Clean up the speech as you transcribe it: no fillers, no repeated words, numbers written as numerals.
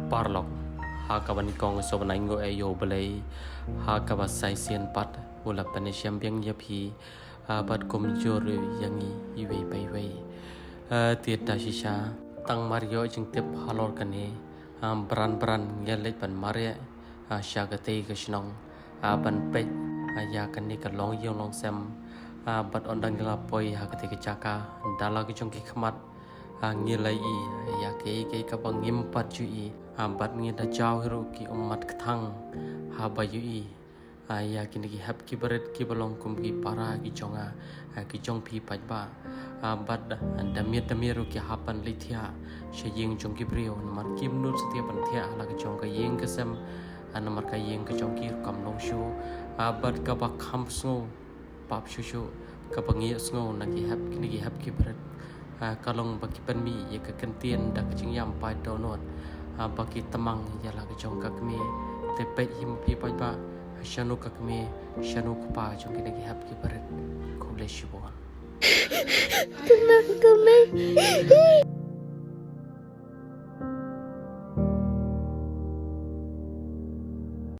parlok hakaban kong sobanango ayo balay hakaba sai sian pat ulap tani siampiang yapi bat komjor yangi iwe baiwe tieta shisha tang mario jing tip halor kane beran ngelet ban maria syagate kesnong ban peit ya kane ka long yong long sem bat ondang la poi hakate ke chaka dala ke jong ki khmat ngilai ya ke ka bangim pat chu bat ngi da jaw hero ki ummat kthang bayu ya kini ki hap ki beret ki balong kum ki para ki jonga ki jong phi pat ba bat damir ki hapan lithia sheying jong ki brio namar kim nut setia pan thia la ki jong ka yeng ka sem namar ka yeng ka jong ki kam long shu bat ka ba kham sngo pap shu ka bangi sngo na ki hap ki beret kalong baki penmi ya ka kentien dak jing yam pai donot baki temang ya la ka jong ka kmie te peit him pi pa ba shanu ka kmie shanu ku pa jong ki hap ki beret ko le shibon Tenang,